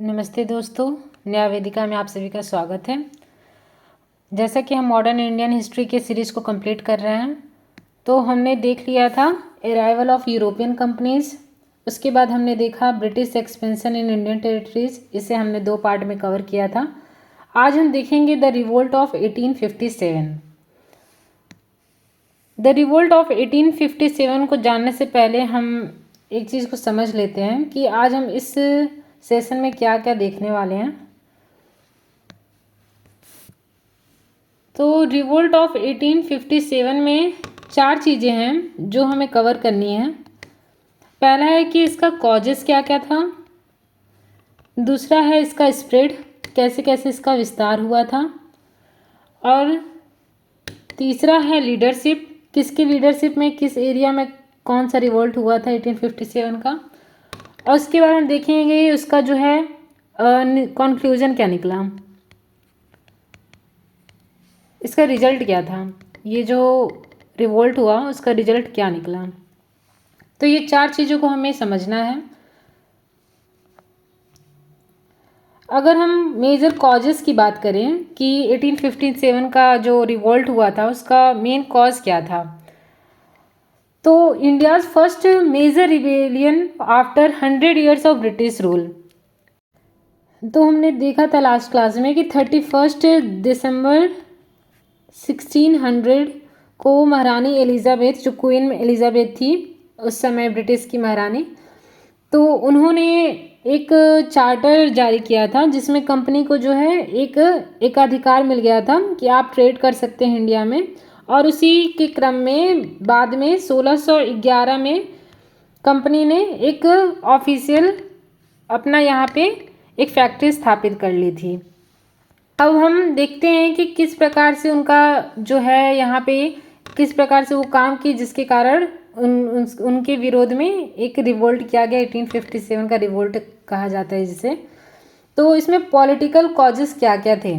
नमस्ते दोस्तों, न्याय वेदिका में आप सभी का स्वागत है। जैसा कि हम मॉडर्न इंडियन हिस्ट्री के सीरीज़ को कंप्लीट कर रहे हैं, तो हमने देख लिया था अराइवल ऑफ यूरोपियन कंपनीज। उसके बाद हमने देखा British expansion in Indian territories, इसे हमने 2 पार्ट में कवर किया था। आज हम देखेंगे the revolt of 1857। The revolt of 1857 को जानने से पहले हम एक चीज़ को समझ लेते हैं कि आज हम इस सेशन में क्या क्या देखने वाले हैं। तो रिवोल्ट ऑफ 1857 में 4 चीज़ें हैं जो हमें कवर करनी है। पहला है कि इसका कॉजेस क्या क्या था। दूसरा है इसका स्प्रेड, कैसे कैसे इसका विस्तार हुआ था। और तीसरा है लीडरशिप, किसकी लीडरशिप में, किस एरिया में कौन सा रिवोल्ट हुआ था 1857 का। और उसके बाद हम देखेंगे उसका जो है कंक्लूजन क्या निकला, इसका रिजल्ट क्या था, ये जो रिवोल्ट हुआ उसका रिजल्ट क्या निकला। तो ये 4 चीज़ों को हमें समझना है। अगर हम मेजर कॉजेस की बात करें कि 1857 का जो रिवोल्ट हुआ था उसका मेन कॉज क्या था, तो India's first major rebellion after 100 years of British rule. तो हमने देखा था लास्ट क्लास में कि 31 दिसंबर 1600 को महारानी एलिज़ाबेथ, जो क्वीन एलिज़ाबेथ थी उस समय ब्रिटिश की महारानी, तो उन्होंने एक चार्टर जारी किया था जिसमें कंपनी को जो है एक एकाधिकार मिल गया था कि आप ट्रेड कर सकते हैं इंडिया में। और उसी के क्रम में बाद में 1611 में कंपनी ने एक ऑफिशियल अपना यहाँ पे एक फैक्ट्री स्थापित कर ली थी। अब हम देखते हैं कि किस प्रकार से उनका जो है यहाँ पे किस प्रकार से वो काम की, जिसके कारण उनके विरोध में एक रिवोल्ट किया गया। 1857 का रिवोल्ट कहा जाता है जिसे। तो इसमें पॉलिटिकल कॉजेस क्या क्या थे।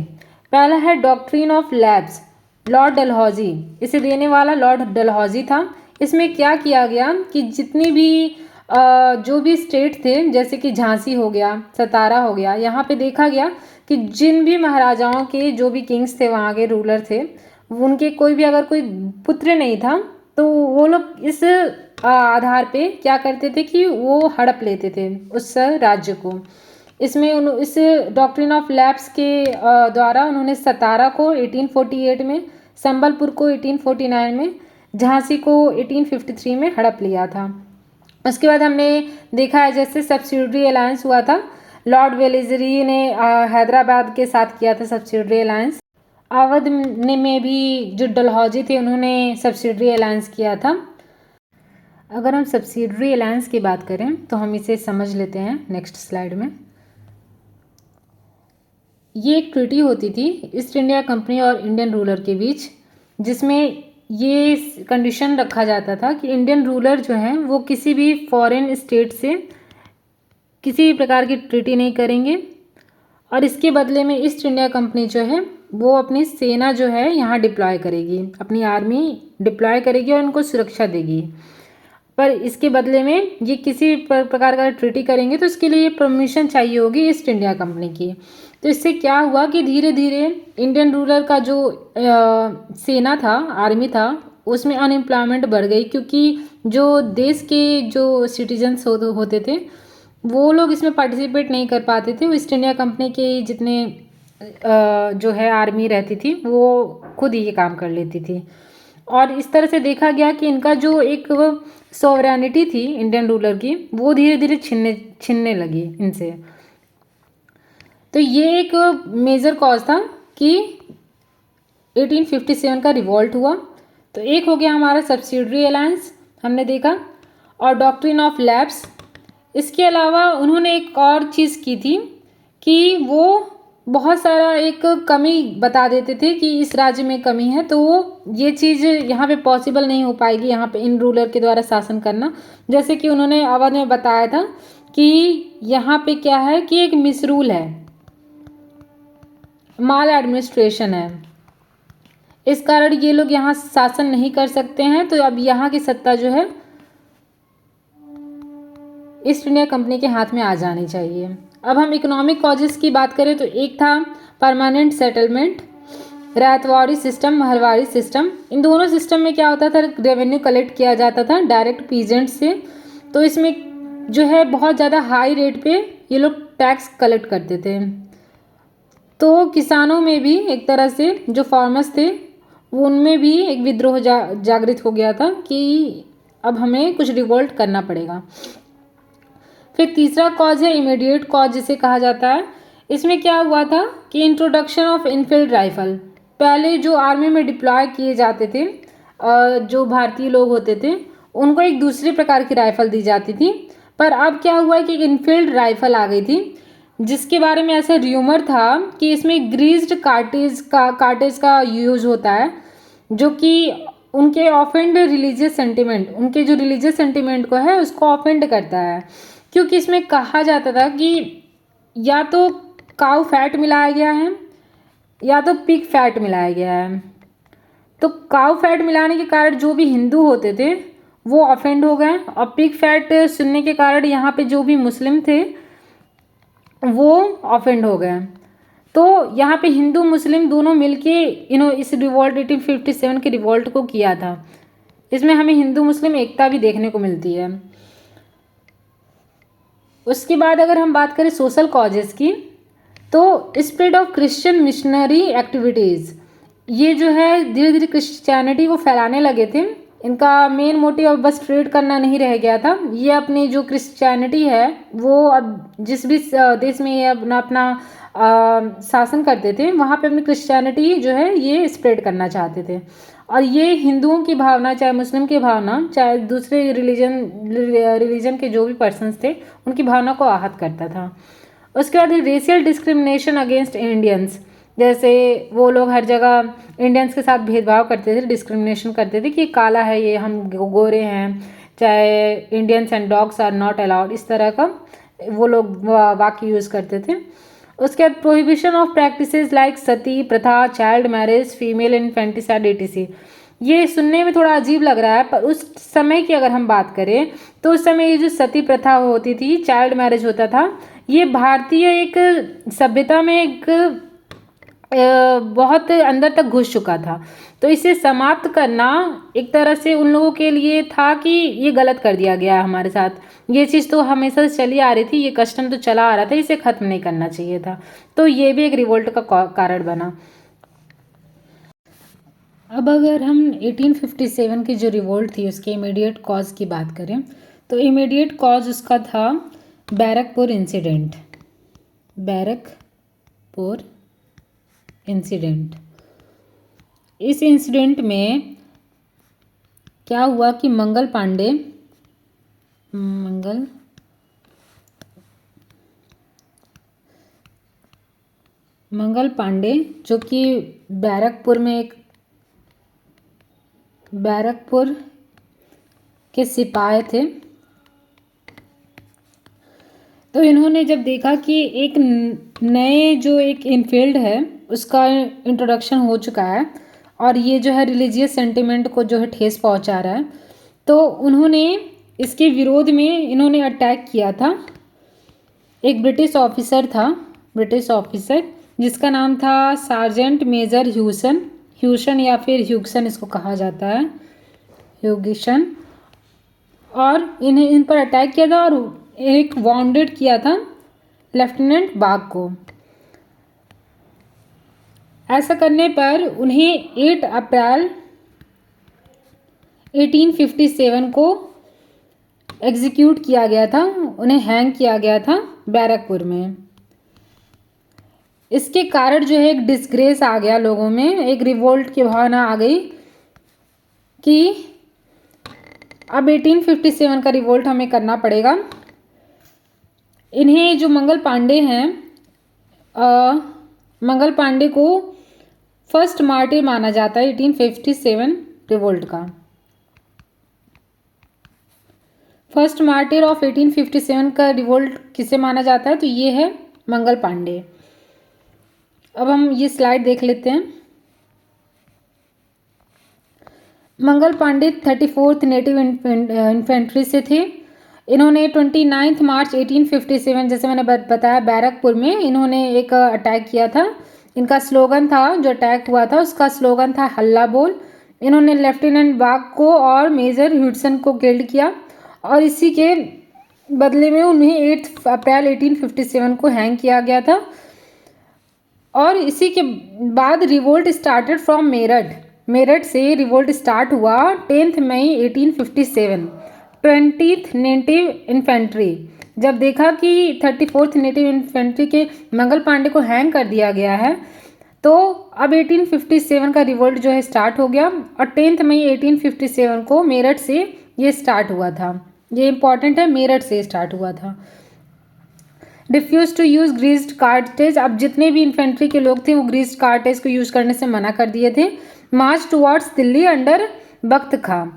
पहला है doctrine of labs, Lord Dalhousie, इसे देने वाला लॉर्ड डलहौजी था। इसमें क्या किया गया कि जितनी भी जो भी स्टेट थे, जैसे कि झांसी हो गया, सतारा हो गया, यहाँ पे देखा गया कि जिन भी महाराजाओं के जो भी किंग्स थे, वहाँ के रूलर थे, उनके कोई भी अगर कोई पुत्र नहीं था तो वो लोग इस आधार पे क्या करते थे कि वो हड़प लेते थे उस राज्य को। इसमें इस डॉक्ट्रिन ऑफ लैप्स के द्वारा उन्होंने सतारा को 1848 में, संबलपुर को 1849 में, झांसी को 1853 में हड़प लिया था। उसके बाद हमने देखा है जैसे सब्सिडरी अलायंस हुआ था, लॉर्ड वेलेस्ली ने हैदराबाद के साथ किया था सब्सिडरी अलायंस। अवध में भी जो डलहौजी थे उन्होंने सब्सिडरी अलायंस किया था। अगर हम सब्सिडरी अलायंस की बात करें तो हम इसे समझ लेते हैं नेक्स्ट स्लाइड में। ये एक ट्रीटी होती थी ईस्ट इंडिया कंपनी और इंडियन रूलर के बीच, जिसमें ये कंडीशन रखा जाता था कि इंडियन रूलर जो हैं वो किसी भी फॉरेन स्टेट से किसी भी प्रकार की ट्रीटी नहीं करेंगे, और इसके बदले में ईस्ट इंडिया कंपनी जो है वो अपनी सेना जो है यहाँ डिप्लॉय करेगी, अपनी आर्मी डिप्लॉय करेगी और उनको सुरक्षा देगी। पर इसके बदले में ये किसी प्रकार का ट्रीटी करेंगे तो इसके लिए परमिशन चाहिए होगी ईस्ट इंडिया कंपनी की। तो इससे क्या हुआ कि धीरे धीरे इंडियन रूलर का जो सेना था, आर्मी था, उसमें अनएम्प्लॉयमेंट बढ़ गई, क्योंकि जो देश के जो सिटीजन्स होते थे वो लोग इसमें पार्टिसिपेट नहीं कर पाते थे। वो ईस्ट इंडिया कंपनी के जितने जो है आर्मी रहती थी वो खुद ही ये काम कर लेती थी। और इस तरह से देखा गया कि इनका जो एक सॉवरेनिटी थी इंडियन रूलर की, वो धीरे धीरे छिनने लगी इनसे। तो ये एक मेजर कॉज था कि 1857 का रिवॉल्ट हुआ। तो एक हो गया हमारा सब्सिडरी अलायंस हमने देखा, और डॉक्ट्रिन ऑफ लैप्स। इसके अलावा उन्होंने एक और चीज़ की थी कि वो बहुत सारा एक कमी बता देते थे कि इस राज्य में कमी है, तो वो ये चीज़ यहाँ पे पॉसिबल नहीं हो पाएगी यहाँ पे इन रूलर के द्वारा शासन करना। जैसे कि उन्होंने अवध में बताया था कि यहाँ पे क्या है कि एक मिसरूल है, माल एडमिनिस्ट्रेशन है, इस कारण ये लोग यहाँ शासन नहीं कर सकते हैं। तो अब यहाँ की सत्ता जो है ईस्ट इंडिया कंपनी के हाथ में आ जानी चाहिए। अब हम इकोनॉमिक कॉजेज़ की बात करें तो एक था permanent settlement, ryotwari system, mahalwari system. इन दोनों सिस्टम में क्या होता था, रेवेन्यू कलेक्ट किया जाता था डायरेक्ट पीजेंट से। तो इसमें जो है बहुत ज़्यादा हाई रेट पे ये लोग टैक्स कलेक्ट करते थे। तो किसानों में भी एक तरह से जो फार्मर्स थे उनमें भी एक विद्रोह जागृत हो गया था कि अब हमें कुछ रिवोल्ट करना पड़ेगा। फिर तीसरा कॉज है इमीडिएट कॉज जिसे कहा जाता है। इसमें क्या हुआ था कि इंट्रोडक्शन ऑफ इनफील्ड राइफल, पहले जो आर्मी में डिप्लॉय किए जाते थे जो भारतीय लोग होते थे उनको एक दूसरे प्रकार की राइफल दी जाती थी, पर अब क्या हुआ कि एक इनफील्ड राइफल आ गई थी जिसके बारे में ऐसा र्यूमर था कि इसमें ग्रीज्ड कार्टेज का यूज होता है जो कि उनके ऑफेंड रिलीजियस सेंटिमेंट, उनके जो रिलीजियस सेंटिमेंट को है उसको ऑफेंड करता है। क्योंकि इसमें कहा जाता था कि या तो काऊ फैट मिलाया गया है या तो पिग फैट मिलाया गया है। तो काऊ फैट मिलाने के कारण जो भी हिंदू होते थे वो ऑफेंड हो गए और पिग फैट सुनने के कारण यहाँ पे जो भी मुस्लिम थे वो ऑफेंड हो गए। तो यहाँ पे हिंदू मुस्लिम दोनों मिलके इस रिवॉल्ट 1857 के रिवॉल्ट को किया था। इसमें हमें हिंदू मुस्लिम एकता भी देखने को मिलती है। उसके बाद अगर हम बात करें सोशल कॉजेज़ की तो spread of Christian missionary activities, ये जो है धीरे धीरे क्रिश्चियनिटी को फैलाने लगे थे। इनका मेन मोटिव अब बस ट्रेड करना नहीं रह गया था, ये अपनी जो क्रिश्चियनिटी है वो अब जिस भी देश में ये अपना अपना शासन करते थे वहाँ पे अपनी क्रिश्चियनिटी जो है ये स्प्रेड करना चाहते थे। और ये हिंदुओं की भावना, चाहे मुस्लिम की भावना, चाहे दूसरे रिलीजन के जो भी पर्सन्स थे उनकी भावना को आहत करता था। उसके बाद रेशियल डिस्क्रिमिनेशन अगेंस्ट इंडियंस, जैसे वो लोग हर जगह इंडियंस के साथ भेदभाव करते थे, डिस्क्रिमिनेशन करते थे कि काला है ये, हम गोरे हैं, चाहे Indians and dogs are not allowed, इस तरह का वो लोग वाक्य यूज़ करते थे। उसके बाद प्रोहिबिशन ऑफ प्रैक्टिसेस लाइक सती प्रथा, child marriage, female infanticide etc। ये सुनने में थोड़ा अजीब लग रहा है पर उस समय की अगर हम बात करें तो उस समय ये जो सती प्रथा होती थी, चाइल्ड मैरिज होता था, ये भारतीय एक सभ्यता में एक बहुत अंदर तक घुस चुका था। तो इसे समाप्त करना एक तरह से उन लोगों के लिए था कि ये गलत कर दिया गया हमारे साथ, ये चीज़ तो हमेशा से चली आ रही थी, ये कस्टम तो चला आ रहा था, इसे ख़त्म नहीं करना चाहिए था। तो ये भी एक रिवोल्ट का कारण बना। अब अगर हम 1857 की जो रिवोल्ट थी उसके इमीडिएट कॉज की बात करें तो इमीडिएट कॉज उसका था बैरकपुर इंसिडेंट। बैरकपुर इंसिडेंट, इस इंसिडेंट में क्या हुआ कि मंगल पांडे जो कि बैरकपुर के सिपाही थे, तो इन्होंने जब देखा कि एक नए जो एक इनफील्ड है उसका इंट्रोडक्शन हो चुका है और ये जो है रिलीजियस सेंटिमेंट को जो है ठेस पहुंचा रहा है, तो उन्होंने इसके विरोध में इन्होंने अटैक किया था। एक ब्रिटिश ऑफिसर जिसका नाम था सार्जेंट मेजर ह्यूसन या फिर ह्यूगसन इसको कहा जाता है, ह्यूगिसन, और इन पर अटैक किया था और एक वाउंडेड किया था लेफ्टिनेंट बाग को। ऐसा करने पर उन्हें 8 अप्रैल 1857 को एग्जीक्यूट किया गया था, उन्हें हैंग किया गया था बैरकपुर में। इसके कारण जो है एक डिस्ग्रेस आ गया लोगों में, एक रिवोल्ट की भावना आ गई कि अब 1857 का रिवोल्ट हमें करना पड़ेगा। इन्हें जो मंगल पांडे हैं, मंगल पांडे को फर्स्ट मार्टिर माना जाता है 1857 रिवोल्ट का। फर्स्ट मार्टिर ऑफ 1857 का रिवोल्ट किसे माना जाता है तो ये है मंगल पांडे। अब हम ये स्लाइड देख लेते हैं। Mangal Pandey 34th native infantry से थे। इन्होंने 29 मार्च 1857, जैसे मैंने बताया, बैरकपुर में इन्होंने एक अटैक किया था। इनका स्लोगन था, जो अटैक हुआ था उसका स्लोगन था हल्ला बोल। इन्होंने लेफ्टिनेंट बाग को और मेजर ह्यूडसन को किल्ड किया और इसी के बदले में उन्हें 8 अप्रैल 1857 को हैंग किया गया था। और इसी के बाद revolt started from Meerut. Meerut से रिवोल्ट स्टार्ट हुआ 10 मई 1857। 20th नेटिव इन्फेंट्री, जब देखा कि 34th नेटिव इन्फेंट्री के मंगल पांडे को हैंग कर दिया गया है, तो अब 1857 का रिवोल्ट जो है स्टार्ट हो गया और 10 मई 1857 को मेरठ से ये स्टार्ट हुआ था। ये इंपॉर्टेंट है, मेरठ से स्टार्ट हुआ था। Refuse to use greased cartridge, अब जितने भी इन्फेंट्री के लोग थे वो ग्रीस्ड कार्टेज को यूज़ करने से मना कर दिए थे। मार्च टुवर्ड्स दिल्ली अंडर बख्त खां,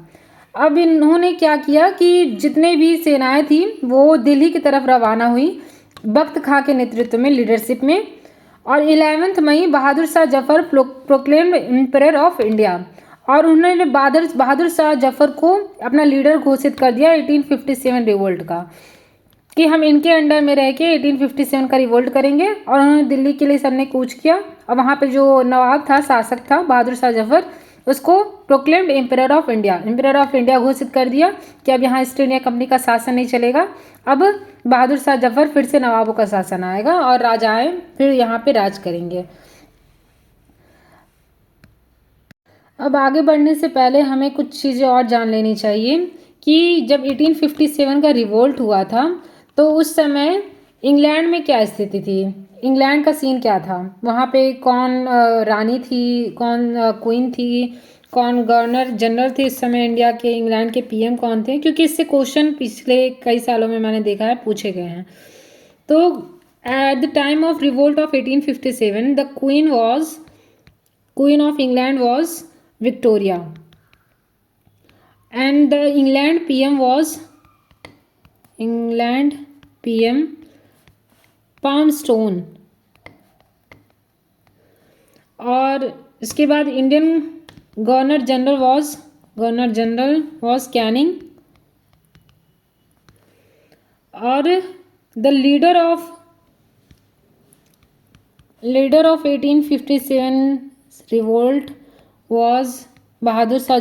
अब इन्होंने क्या किया कि जितने भी सेनाएं थी वो दिल्ली की तरफ रवाना हुई बख्त खां के नेतृत्व में, लीडरशिप में। और 11 मई Bahadur Shah Zafar proclaimed emperor of India, और उन्होंने बहादुर शाह जफर को अपना लीडर घोषित कर दिया 1857 रिवोल्ट का, कि हम इनके अंडर में रह के 1857 का रिवोल्ट करेंगे। और उन्होंने दिल्ली के लिए सबने कूच किया और वहाँ पे जो नवाब था, शासक था बहादुर शाह जफर, उसको प्रोक्लेम्ड एम्परर ऑफ इंडिया घोषित कर दिया कि अब यहाँ ईस्ट इंडिया कंपनी का शासन नहीं चलेगा, अब बहादुर शाह जफर फिर से नवाबों का शासन आएगा और राजाएं फिर यहाँ पे राज करेंगे। अब आगे बढ़ने से पहले हमें कुछ चीज़ें और जान लेनी चाहिए कि जब 1857 का रिवोल्ट हुआ था तो उस समय इंग्लैंड में क्या स्थिति थी, इंग्लैंड का सीन क्या था, वहाँ पे कौन रानी थी, कौन क्वीन थी, कौन गवर्नर जनरल थे इस समय इंडिया के, इंग्लैंड के पीएम कौन थे, क्योंकि इससे क्वेश्चन पिछले कई सालों में मैंने देखा है पूछे गए हैं। तो at the time of revolt of 1857 the queen of England was Victoria and the England PM Palmerston, और इसके बाद Indian governor general was Canning, और the leader of 1857 revolt was Bahadur Shah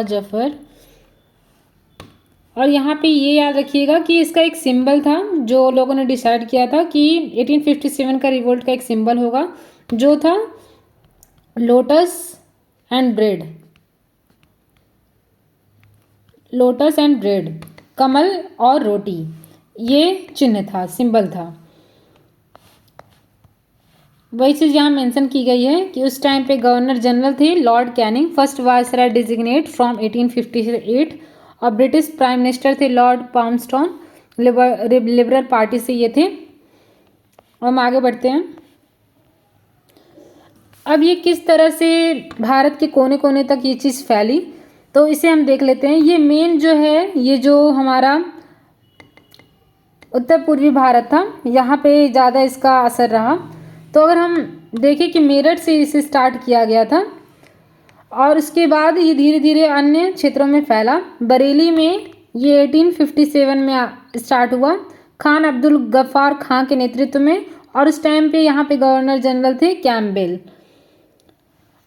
Zafar. और यहाँ पे ये याद रखिएगा कि इसका एक सिंबल था जो लोगों ने डिसाइड किया था कि 1857 का रिवोल्ट का एक सिंबल होगा, जो था लोटस एंड ब्रेड, कमल और रोटी, ये चिन्ह था, सिंबल था। वही चीज़ यहाँ मेंशन की गई है कि उस टाइम पे गवर्नर जनरल थे Lord Canning, first viceroy designate from 1858, और ब्रिटिश प्राइम मिनिस्टर थे लॉर्ड पामस्टोन, लिबरल पार्टी से ये थे। और हम आगे बढ़ते हैं। अब ये किस तरह से भारत के कोने कोने तक ये चीज़ फैली, तो इसे हम देख लेते हैं। ये मेन जो है, ये जो हमारा उत्तर पूर्वी भारत था, यहाँ पे ज़्यादा इसका असर रहा। तो अगर हम देखें कि मेरठ से इसे स्टार्ट किया गया था और उसके बाद ये धीरे धीरे अन्य क्षेत्रों में फैला। बरेली में ये 1857 में स्टार्ट हुआ खान अब्दुल गफ्फार खां के नेतृत्व में, और उस टाइम पे यहाँ पे गवर्नर जनरल थे कैम्पबेल।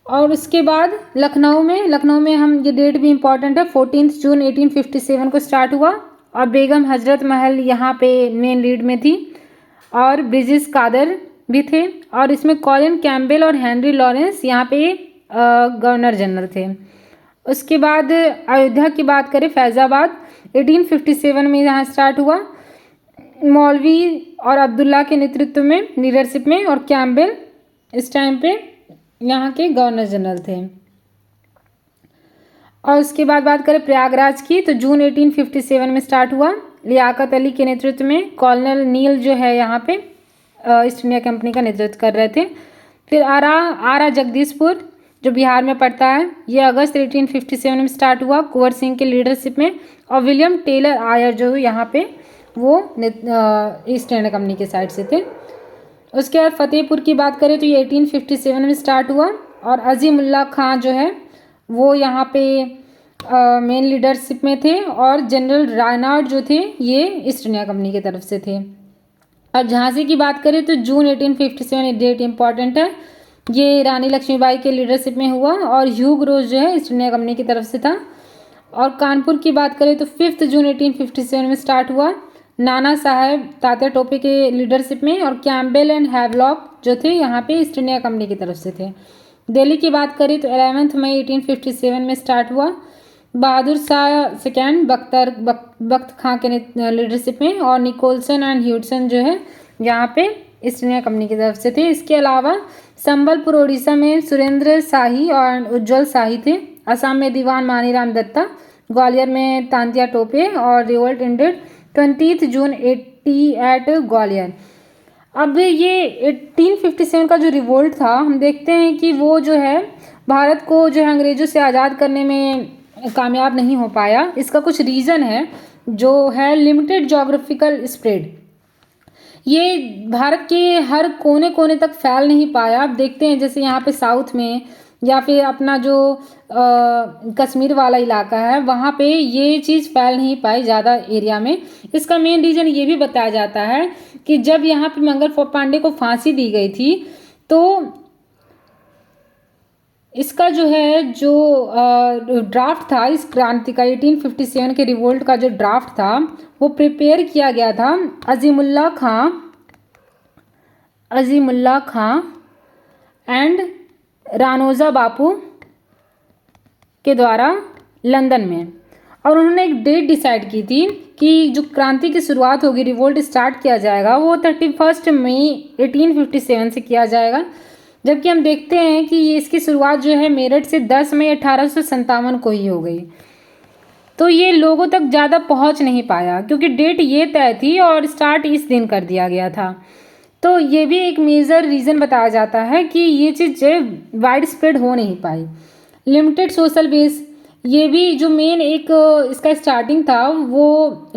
और उसके बाद लखनऊ में हम, ये डेट भी इम्पॉर्टेंट है, 14 जून 1857 को स्टार्ट हुआ, और बेगम हजरत महल यहाँ पे मेन लीड में थी, और ब्रिजेश कादर भी थे, और इसमें कॉलिन कैम्पबेल और हेनरी लॉरेंस यहाँ पे गवर्नर जनरल थे। उसके बाद अयोध्या की बात करें, फैज़ाबाद 1857 में यहाँ स्टार्ट हुआ, मौलवी और अब्दुल्ला के नेतृत्व में, लीडरशिप में, और कैम्पबेल इस टाइम पे यहाँ के गवर्नर जनरल थे। और उसके बाद बात करें प्रयागराज की, तो जून 1857 में स्टार्ट हुआ, लियाकत अली के नेतृत्व में, कॉर्नल नील जो है यहाँ पे ईस्ट इंडिया कंपनी का नेतृत्व कर रहे थे। फिर आरा जगदीशपुर जो बिहार में पड़ता है, ये अगस्त 1857 में स्टार्ट हुआ कुंवर सिंह के लीडरशिप में, और विलियम टेलर आयर जो यहाँ पे वो ईस्ट इंडिया कंपनी के साइड से थे। उसके बाद फतेहपुर की बात करें तो ये 1857 में स्टार्ट हुआ, और अजीमुल्ला खां जो है वो यहाँ पे मेन लीडरशिप में थे और जनरल रायनार्ड जो थे ये ईस्ट इंडिया कंपनी की तरफ से थे। अब झांसी की बात करें तो जून 1857 डेट इंपॉर्टेंट है, ये रानी लक्ष्मीबाई के लीडरशिप में हुआ और ह्यू ग्रोस जो है ईस्ट इंडिया कंपनी की तरफ से था। और कानपुर की बात करें तो 5 जून 1857 में स्टार्ट हुआ, नाना साहेब तात्या टोपे के लीडरशिप में, और कैम्पबेल एंड हैवलॉक जो थे यहाँ पे ईस्ट इंडिया कंपनी की तरफ से थे। दिल्ली की बात करें तो 11 मई 1857 में स्टार्ट हुआ, बहादुर शाह सेकेंड बख्त खां के लीडरशिप में, और निकोलसन एंड ह्यूडसन जो है यहाँ पे ईस्ट इंडिया कंपनी की तरफ से थे। इसके अलावा संबलपुर उड़ीसा में सुरेंद्र शाही और उज्जवल शाही थे, असम में दीवान मानीराम दत्ता, ग्वालियर में तांतिया टोपे, और रिवोल्ट एंडेड 20 जून 80 एट ग्वालियर। अब ये 1857 का जो रिवोल्ट था, हम देखते हैं कि वो जो है भारत को जो है अंग्रेज़ों से आज़ाद करने में कामयाब नहीं हो पाया। इसका कुछ रीज़न है जो है लिमिटेड जोग्राफिकल स्प्रेड, ये भारत के हर कोने कोने तक फैल नहीं पाया। आप देखते हैं जैसे यहाँ पे साउथ में या फिर अपना जो कश्मीर वाला इलाका है वहाँ पे ये चीज़ फैल नहीं पाई ज़्यादा एरिया में। इसका मेन रीज़न ये भी बताया जाता है कि जब यहाँ पे मंगल पांडे को फांसी दी गई थी तो इसका जो है जो ड्राफ्ट था इस क्रांति का 1857 के रिवोल्ट का जो ड्राफ्ट था वो प्रिपेयर किया गया था अजीमुल्ला खां एंड रानोजा बापू के द्वारा लंदन में, और उन्होंने एक डेट डिसाइड की थी कि जो क्रांति की शुरुआत होगी, रिवोल्ट स्टार्ट किया जाएगा वो 31 मई 1857 से किया जाएगा। जबकि हम देखते हैं कि ये इसकी शुरुआत जो है मेरठ से 10 मई 1857 को ही हो गई। तो ये लोगों तक ज़्यादा पहुंच नहीं पाया क्योंकि डेट ये तय थी और स्टार्ट इस दिन कर दिया गया था। तो ये भी एक मेजर रीज़न बताया जाता है कि ये चीज़ वाइड स्प्रेड हो नहीं पाई। लिमिटेड सोशल बेस, ये भी जो मेन एक इसका स्टार्टिंग था वो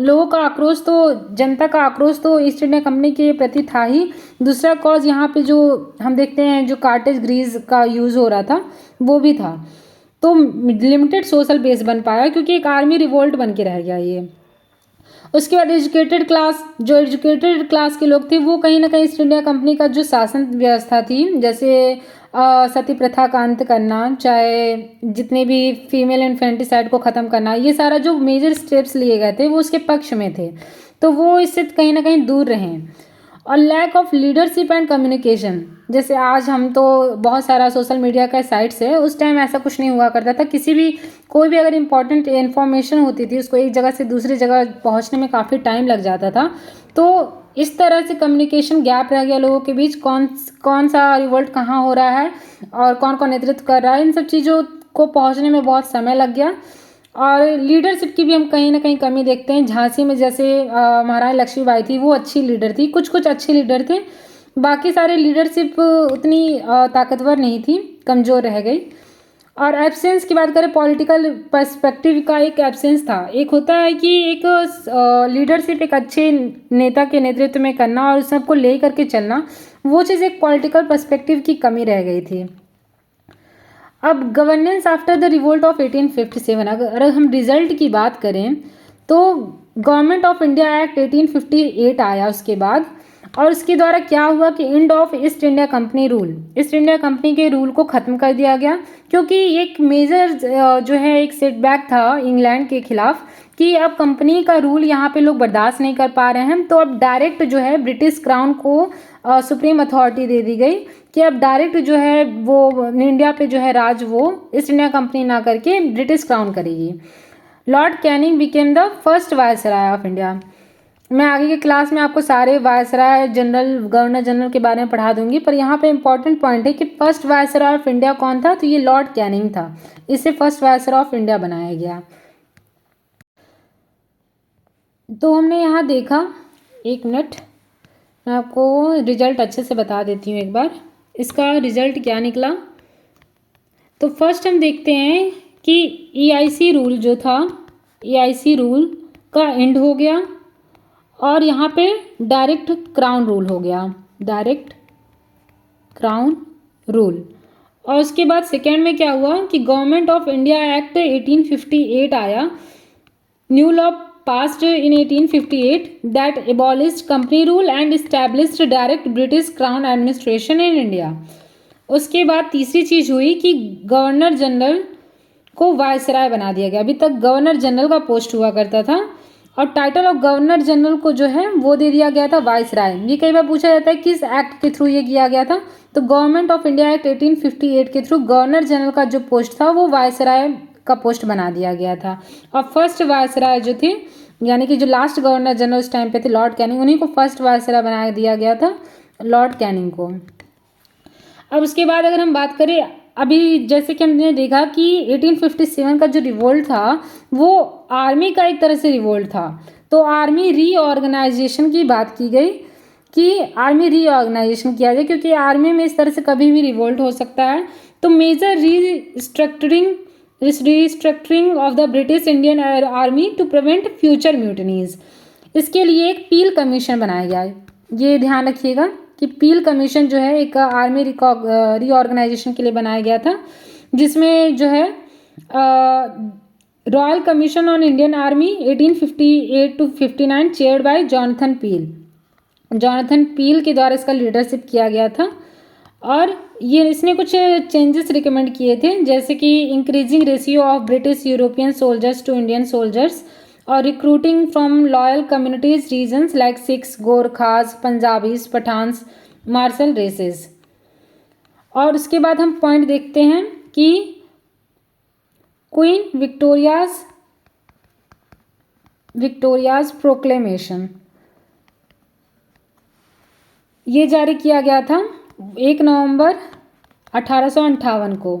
लोगों का आक्रोश, तो जनता का आक्रोश तो ईस्ट इंडिया कंपनी के प्रति था ही। दूसरा कॉज यहाँ पे जो हम देखते हैं जो कार्टेज ग्रीज का यूज़ हो रहा था वो भी था। तो लिमिटेड सोशल बेस बन पाया क्योंकि एक आर्मी रिवोल्ट बन के रह गया ये। उसके बाद एजुकेटेड क्लास, जो एजुकेटेड क्लास के लोग थे वो कहीं ना कहीं ईस्ट इंडिया कंपनी का जो शासन व्यवस्था थी, जैसे सती प्रथा का अंत करना, चाहे जितने भी फीमेल इन्फेंटिसाइड को ख़त्म करना, ये सारा जो मेजर स्टेप्स लिए गए थे वो उसके पक्ष में थे। तो वो इससे कहीं ना कहीं दूर रहें। और lack of leadership and communication, जैसे आज हम तो बहुत सारा सोशल मीडिया का साइट्स है, उस टाइम ऐसा कुछ नहीं हुआ करता था। किसी भी कोई भी अगर इम्पोर्टेंट इन्फॉर्मेशन होती थी उसको एक जगह से दूसरी जगह पहुंचने में काफ़ी टाइम लग जाता था। तो इस तरह से कम्युनिकेशन गैप रह गया लोगों के बीच, कौन सा रिवोल्ट कहाँ हो रहा है और कौन कौन नेतृत्व कर रहा है, इन सब चीज़ों को पहुँचने में बहुत समय लग गया। और लीडरशिप की भी हम कहीं ना कहीं कमी देखते हैं। झांसी में जैसे महारानी लक्ष्मीबाई थी वो अच्छी लीडर थी, कुछ कुछ अच्छे लीडर थे, बाकी सारे लीडरशिप उतनी ताकतवर नहीं थी, कमज़ोर रह गई। और एब्सेंस की बात करें, पॉलिटिकल पर्सपेक्टिव का एक एब्सेंस था। एक होता है कि एक लीडरशिप एक अच्छे नेता के नेतृत्व में करना और सबको ले करके चलना, वो चीज़ एक पॉलिटिकल पर्सपेक्टिव की कमी रह गई थी। अब governance after the revolt of 1857, अगर हम रिजल्ट की बात करें तो गवर्नमेंट ऑफ इंडिया एक्ट 1858 आया उसके बाद, और उसके द्वारा क्या हुआ कि end of east India company rule, east India company के रूल को ख़त्म कर दिया गया। क्योंकि एक मेजर जो है एक सेटबैक था इंग्लैंड के खिलाफ कि अब कंपनी का रूल यहाँ पे लोग बर्दाश्त नहीं कर पा रहे हैं। तो अब डायरेक्ट जो है ब्रिटिश क्राउन को सुप्रीम अथॉरिटी दे दी गई कि अब डायरेक्ट जो है वो इंडिया पे जो है राज वो ईस्ट इंडिया कंपनी ना करके ब्रिटिश क्राउन करेगी। Lord Canning became the first viceroy of India. मैं आगे के क्लास में आपको सारे वायसराय जनरल गवर्नर जनरल के बारे में पढ़ा दूंगी, पर यहाँ पे इंपॉर्टेंट पॉइंट है कि फर्स्ट वायसराय ऑफ इंडिया कौन था, तो ये लॉर्ड कैनिंग था, इसे फर्स्ट वायसराय ऑफ इंडिया बनाया गया। तो हमने यहाँ देखा, एक मिनट मैं आपको रिजल्ट अच्छे से बता देती हूँ एक बार, इसका रिजल्ट क्या निकला। तो फर्स्ट हम देखते हैं कि EIC रूल जो था, EIC रूल का एंड हो गया और यहाँ पे डायरेक्ट क्राउन रूल हो गया, डायरेक्ट क्राउन रूल। और उसके बाद सेकेंड में क्या हुआ कि गवर्नमेंट ऑफ इंडिया एक्ट 1858 आया, new law passed in 1858 that abolished company rule and established direct British Crown administration in India। उसके बाद तीसरी चीज़ हुई कि गवर्नर जनरल को वायसराय बना दिया गया। अभी तक गवर्नर जनरल का पोस्ट हुआ करता था और टाइटल ऑफ गवर्नर जनरल को जो है वो दे दिया गया था वायसराय। ये कई बार पूछा जाता है किस एक्ट के थ्रू ये किया गया था, तो गवर्नमेंट ऑफ इंडिया एक्ट 1858 के थ्रू गवर्नर जनरल का जो पोस्ट था वो वायसराय का पोस्ट बना दिया गया था। और फर्स्ट वायसराय जो थे, यानी कि जो लास्ट गवर्नर जनरल उस टाइम पे थे लॉर्ड कैनिंग, उन्हीं को फर्स्ट वायसराय बना दिया गया था, लॉर्ड कैनिंग को। अब उसके बाद अगर हम बात करें, अभी जैसे कि हमने देखा कि 1857 का जो रिवोल्ट था वो आर्मी का एक तरह से रिवोल्ट था, तो आर्मी रीऑर्गेनाइजेशन की बात की गई कि आर्मी रीऑर्गेनाइजेशन किया जाए, क्योंकि आर्मी में इस तरह से कभी भी रिवोल्ट हो सकता है। तो major restructuring of the British Indian army to prevent future mutinies, इसके लिए एक पील कमीशन बनाया गया है। ये ध्यान रखिएगा कि पील कमीशन जो है एक आर्मी रीऑर्गेनाइजेशन के लिए बनाया गया था, जिसमें जो है royal commission on Indian army 1858 to 59 chaired by Jonathan Peel के द्वारा इसका लीडरशिप किया गया था। और ये इसने कुछ चेंजेस रिकमेंड किए थे, जैसे कि increasing ratio of British European soldiers to Indian soldiers और recruiting from loyal communities regions like Sikhs, Gurkhas, Punjabis, Pathans, martial races. और उसके बाद हम पॉइंट देखते हैं कि क्वीन विक्टोरियाज प्रोक्लेमेशन ये जारी किया गया था 1 नवंबर 1858 को।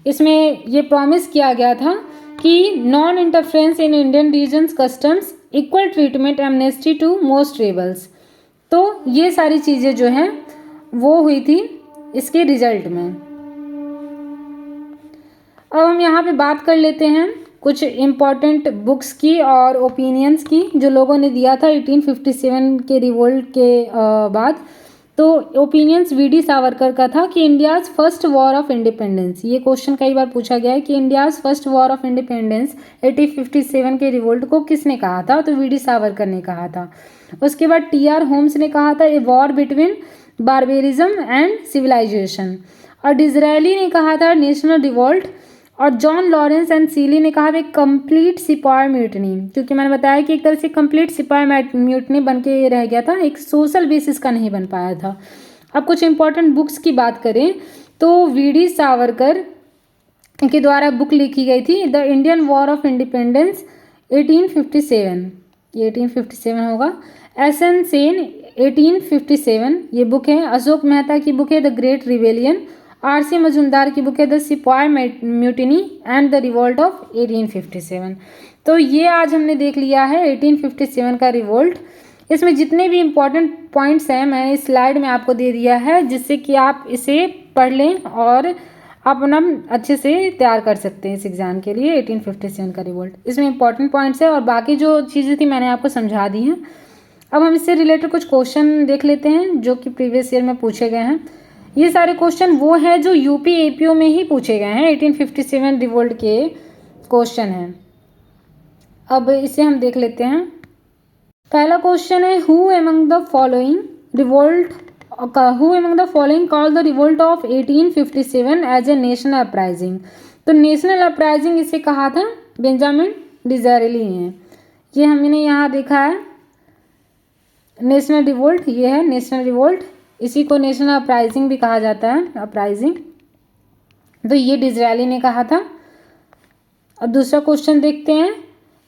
इसमें ये प्रॉमिस किया गया था कि non interference in Indian regions customs, equal treatment, amnesty to most rebels. तो ये सारी चीज़ें जो हैं वो हुई थी इसके रिजल्ट में। अब हम यहाँ पे बात कर लेते हैं कुछ इम्पॉर्टेंट बुक्स की और ओपिनियंस की जो लोगों ने दिया था 1857 के रिवोल्ट के बाद। तो ओपिनियंस वी.डी. सावरकर का था कि India's first war of independence, ये क्वेश्चन कई बार पूछा गया है कि India's first war of independence 1857 के रिवोल्ट को किसने कहा था, तो वी.डी. सावरकर ने कहा था। उसके बाद टी.आर. होम्स ने कहा था a war between barbarism and civilisation, और डिज़रायली ने कहा था नेशनल रिवोल्ट, और जॉन लॉरेंस एंड सीली ने कहा एक कंप्लीट सिपाही म्यूटनी, क्योंकि मैंने बताया कि एक तरह से कंप्लीट सिपाही म्यूटनी बन के रह गया था, एक सोशल बेसिस का नहीं बन पाया था। अब कुछ इंपॉर्टेंट बुक्स की बात करें तो वी.डी. सावरकर के द्वारा बुक लिखी गई थी the Indian war of independence 1857, ये 1857 होगा। एस.एन. सेन 1857 ये बुक है। अशोक मेहता की बुक है the great rebellion. RC. Majumdar की बुक है द सिपाही mutiny and the revolt of 1857। तो ये आज हमने देख लिया है 1857 का रिवोल्ट। इसमें जितने भी इम्पोर्टेंट पॉइंट्स हैं मैंने इस स्लाइड में आपको दे दिया है, जिससे कि आप इसे पढ़ लें और आप अपना अच्छे से तैयार कर सकते हैं इस एग्ज़ाम के लिए। 1857 का रिवोल्ट इसमें इंपॉर्टेंट पॉइंट्स है और बाकी जो चीज़ें थी मैंने आपको समझा दी हैं। अब हम इससे रिलेटेड कुछ क्वेश्चन देख लेते हैं जो कि प्रीवियस ईयर में पूछे गए हैं। ये सारे क्वेश्चन वो हैं जो यूपी एपीओ में ही पूछे गए हैं, 1857 रिवोल्ट के क्वेश्चन हैं। अब इसे हम देख लेते हैं। पहला क्वेश्चन है who among the following called the revolt of 1857 as a national uprising. तो नेशनल अपराइजिंग इसे कहा था बेंजामिन डिज़ायरेली ने। ये हमने यहाँ देखा है नेशनल रिवोल्ट, ये है नेशनल रिवोल्ट, इसी को नेशनल अपराइजिंग भी कहा जाता है, अपराइजिंग। तो ये डिज़रायली ने कहा था। अब दूसरा क्वेश्चन देखते हैं।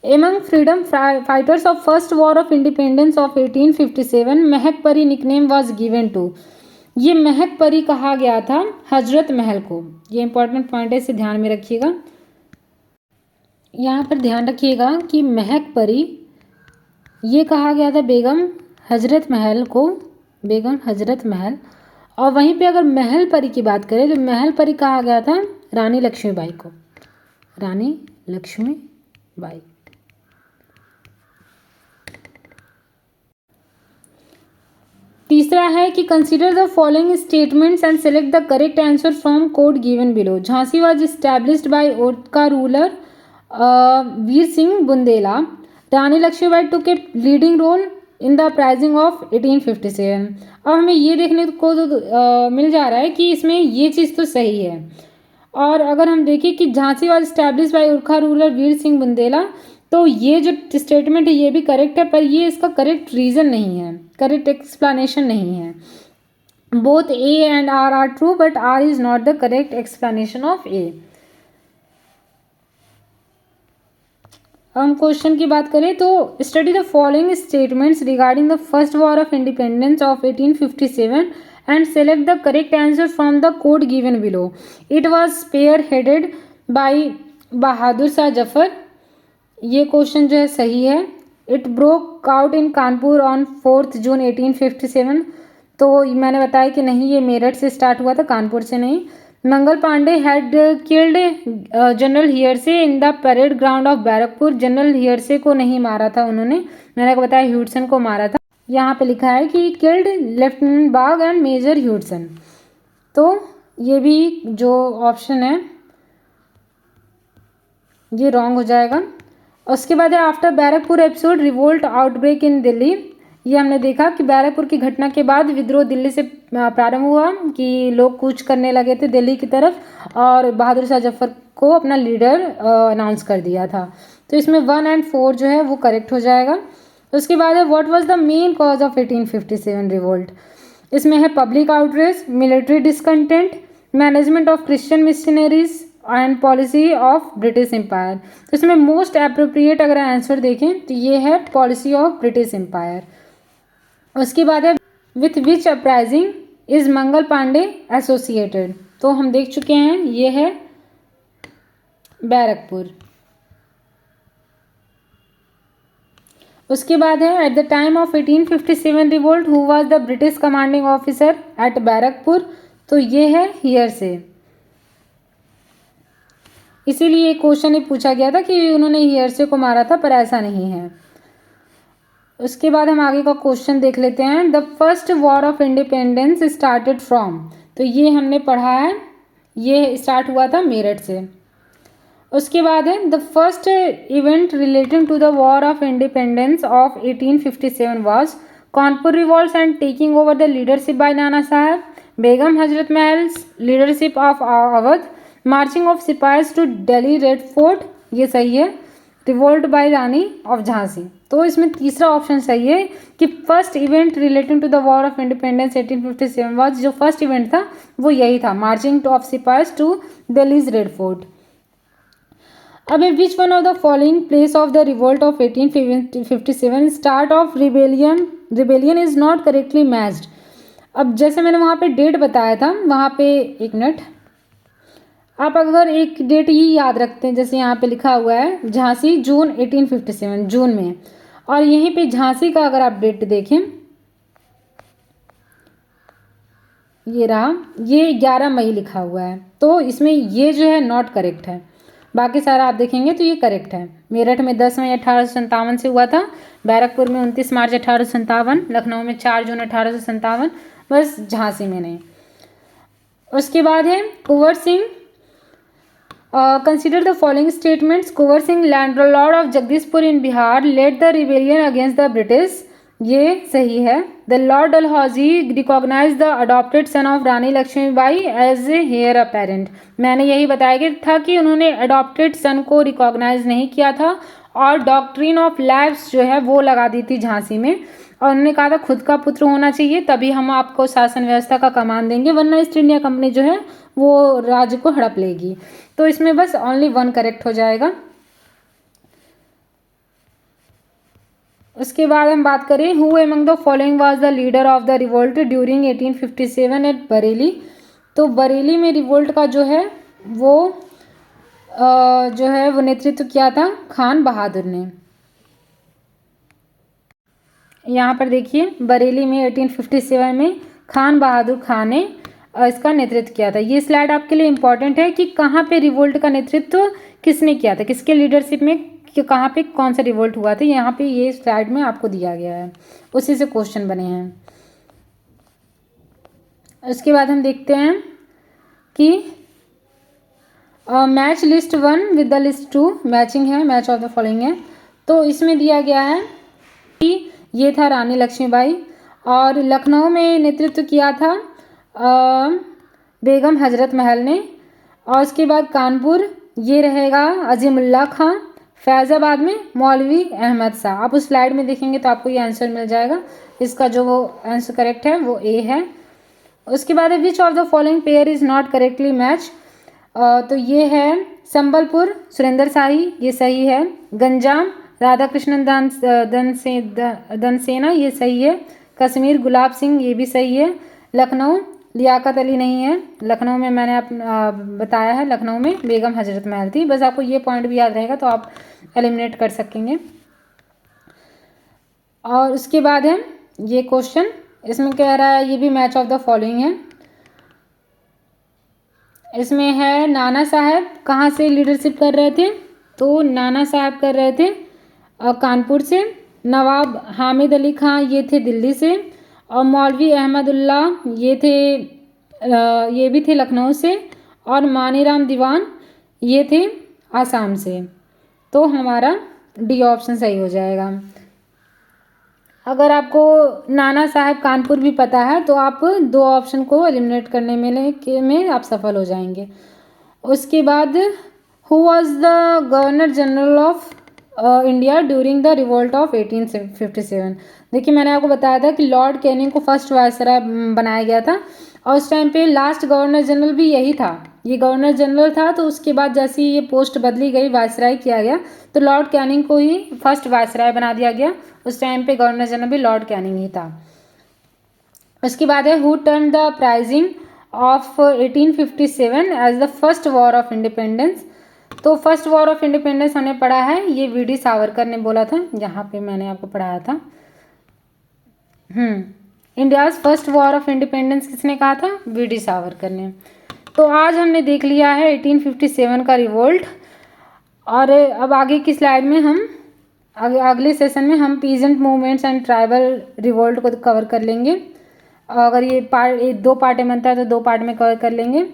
Among freedom fighters of first war of independence of 1857 महक परी निकनेम वाज गिवन टू। ये महक परी कहा गया था हजरत महल को। ये इंपॉर्टेंट पॉइंट है, इसे ध्यान में रखिएगा। यहाँ पर ध्यान रखिएगा कि महक परी ये कहा गया था बेगम हजरत महल को, बेगम हजरत महल। और वहीं पे अगर महल परी की बात करें तो महल परी कहा गया था रानी लक्ष्मीबाई को, रानी लक्ष्मीबाई। तीसरा है कि consider the following statements and select the correct answer from code given below. Jhansi was established by Orchha ruler Veer Singh Bundela. Rani Lakshmibai took a leading role in the uprising of 1857। अब हमें ये देखने को मिल जा रहा है कि इसमें ये चीज़ तो सही है, और अगर हम देखें कि Jhansi was established by Orchha ruler वीर सिंह बुंदेला, तो ये जो स्टेटमेंट है ये भी करेक्ट है, पर ये इसका करेक्ट रीज़न नहीं है, करेक्ट एक्सप्लेनेशन नहीं है। Both A and R true, but R is not the correct explanation of A. हम क्वेश्चन की बात करें तो study the following statements regarding the first war of independence of 1857 and select the correct answer from the code given below. It was spearheaded by Bahadur Shah Zafar. ये question जो है सही है। It broke out in Kanpur on 4 June 1857। तो मैंने बताया कि नहीं, ये मेरठ से स्टार्ट हुआ था, कानपुर से नहीं। Mangal Pandey had killed general Hearsey in the parade ground of Barrackpore. General Hearsey को नहीं मारा था उन्होंने, मैंने आपको बताया ह्यूडसन को मारा था। यहाँ पे लिखा है कि killed lieutenant Baugh and major Hewson. तो ये भी जो ऑप्शन है ये रॉन्ग हो जाएगा। उसके बाद है after Barrackpore episode revolt outbreak इन दिल्ली। ये हमने देखा कि बैरकपुर की घटना के बाद विद्रोह दिल्ली से प्रारंभ हुआ कि लोग कूच करने लगे थे दिल्ली की तरफ, और बहादुर शाह जफर को अपना लीडर अनाउंस कर दिया था। तो इसमें 1 और 4 जो है वो करेक्ट हो जाएगा। उसके बाद है what was the main cause of 1857 revolt. इसमें है public outrage, military discontent, management of Christian missionaries and policy of British empire. तो इसमें मोस्ट अप्रोप्रिएट अगर आंसर देखें तो ये है पॉलिसी ऑफ ब्रिटिश एम्पायर। उसके बाद है with which uprising is Mangal Pandey associated. तो हम देख चुके हैं, ये है बैरकपुर। उसके बाद है eight the time of 1857 revolt who was the British commanding officer eight Barrackpore. तो ये है हियरसे। इसीलिए क्वेश्चन ये पूछा गया था कि उन्होंने हियरसे को मारा था, पर ऐसा नहीं है। उसके बाद हम आगे का क्वेश्चन देख लेते हैं। The first war of independence started from. तो ये हमने पढ़ा है, ये स्टार्ट हुआ था मेरठ से। उसके बाद है the first event relating to the war of independence of 1857 was Kanpur revolts and taking over the leadership by Nana Sahib, Begum Hazrat Mahal's leadership of Awadh, marching of sepoys to Delhi red fort. ये सही है। Revolt by Rani of Jhansi. तो इसमें तीसरा ऑप्शन सही है कि first event relating to the war of independence 1857 was, जो फर्स्ट इवेंट था वो यही था, marching of sepoys to Delhi's red fort. अब which one of the following place of the revolt of 1857 start of rebellion is not correctly matched. अब जैसे मैंने वहाँ पे डेट बताया था, वहाँ पे एक मिनट, आप अगर एक डेट ही याद रखते हैं, जैसे यहाँ पे लिखा हुआ है झांसी जून 1857 जून में, और यहीं पे झांसी का अगर आप डेट देखें, ये रहा, ये 11 मई लिखा हुआ है। तो इसमें ये जो है नॉट करेक्ट है, बाकी सारा आप देखेंगे तो ये करेक्ट है। मेरठ में 10 मई 1857 से हुआ था, बैरकपुर में 29 मार्च 1857, लखनऊ में 4 जून 1857, बस झांसी में नहीं। उसके बाद है Kunwar Singh. Consider the following statements. Kunwar Singh landlord of Jagdishpur in Bihar led the rebellion against the British. ये सही है। The lord Dalhousie recognise the adopted son of Rani Lakshmibai as a heir apparent. मैंने यही बताया कि था कि उन्होंने अडॉप्टेड सन को रिकॉग्नाइज नहीं किया था, और डॉक्ट्रिन ऑफ लैब्स जो है वो लगा दी थी झांसी में, और उन्होंने कहा था खुद का पुत्र होना चाहिए तभी हम आपको शासन व्यवस्था का कमान देंगे, वरना ईस्ट इंडिया कंपनी जो है वो राज्य को हड़प लेगी। तो इसमें बस ओनली 1 करेक्ट हो जाएगा। उसके बाद हम बात करें who among the following was the leader of the revolt during 1857 at Bareilly. तो बरेली में रिवोल्ट का जो है वो नेतृत्व किया था खान बहादुर ने। यहाँ पर देखिए बरेली में 1857 में खान बहादुर खान ने इसका नेतृत्व किया था। ये स्लाइड आपके लिए इम्पॉर्टेंट है कि कहाँ पे रिवोल्ट का नेतृत्व किसने किया था, किसके लीडरशिप में, कि कहाँ पे कौन सा रिवोल्ट हुआ था। यहाँ पे ये स्लाइड में आपको दिया गया है, उसी से क्वेश्चन बने हैं। उसके बाद हम देखते हैं कि match list 1 with the list 2 matching है, मैच ऑफ द फॉलोइंग है। तो इसमें दिया गया है कि ये था रानी लक्ष्मीबाई और लखनऊ में नेतृत्व किया था बेगम हजरत महल ने। और उसके बाद कानपुर ये रहेगा अजीमुल्ला खां। फैज़ाबाद में मौलवी अहमद शाह। आप उस स्लाइड में देखेंगे तो आपको ये आंसर मिल जाएगा। इसका जो वो आंसर करेक्ट है वो ए है। उसके बाद है which of the following pair is not correctly match. तो ये है संबलपुर सुरेंद्र शाही, ये सही है। गंजाम राधा कृष्णन दनसेना, ये सही है। कश्मीर गुलाब सिंह, ये भी सही है। लखनऊ लियाकत अली नहीं है। लखनऊ में मैंने बताया है, लखनऊ में बेगम हजरत महल थी। बस आपको ये पॉइंट भी याद रहेगा तो आप एलिमिनेट कर सकेंगे। और उसके बाद है ये क्वेश्चन, इसमें कह रहा है ये भी मैच ऑफ द फॉलोइंग है। इसमें है नाना साहब कहाँ से लीडरशिप कर रहे थे, तो नाना साहब कर रहे थे कानपुर से। नवाब हामिद अली खां ये थे दिल्ली से। और मौलवी अहमदुल्ला ये भी थे लखनऊ से। और मानीराम दीवान ये थे आसाम से। तो हमारा डी ऑप्शन सही हो जाएगा। अगर आपको नाना साहब कानपुर भी पता है तो आप 2 ऑप्शन को एलिमिनेट करने में आप सफल हो जाएंगे। उसके बाद who was the governor general of India during the revolt of 1857। देखिए मैंने आपको बताया था कि लॉर्ड कैनिंग को फर्स्ट वायसराय बनाया गया था और उस टाइम पे लास्ट गवर्नर जनरल भी यही था। ये गवर्नर जनरल था तो उसके बाद जैसे ही ये पोस्ट बदली गई, वायसराय किया गया, तो लॉर्ड कैनिंग को ही फर्स्ट वायसराय बना दिया गया। उस टाइम पे गवर्नर जनरल भी लॉर्ड कैनिंग ही था। उसके बाद है who turn the uprising of 1857 as the first war of independence. तो फर्स्ट वॉर ऑफ इंडिपेंडेंस हमने पढ़ा है, ये वी.डी. सावरकर ने बोला था। यहाँ पे मैंने आपको पढ़ाया था। India's first war of independence किसने कहा था, वी.डी. सावरकर ने। तो आज हमने देख लिया है 1857 का रिवोल्ट। और अब आगे की स्लाइड में हम अगले सेशन में हम peasant movements and tribal revolt को कवर कर लेंगे। अगर ये 2 पार्ट में बनता है तो 2 पार्ट में कवर कर लेंगे।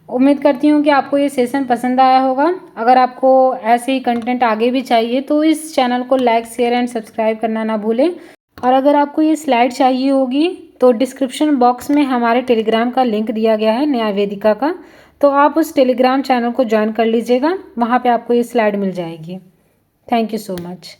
उम्मीद करती हूँ कि आपको ये सेशन पसंद आया होगा। अगर आपको ऐसे ही कंटेंट आगे भी चाहिए तो इस चैनल को लाइक शेयर एंड सब्सक्राइब करना ना भूलें। और अगर आपको ये स्लाइड चाहिए होगी तो डिस्क्रिप्शन बॉक्स में हमारे टेलीग्राम का लिंक दिया गया है न्याय वेदिका का, तो आप उस टेलीग्राम चैनल को ज्वाइन कर लीजिएगा। वहाँ पे आपको ये स्लाइड मिल जाएगी। Thank you so much.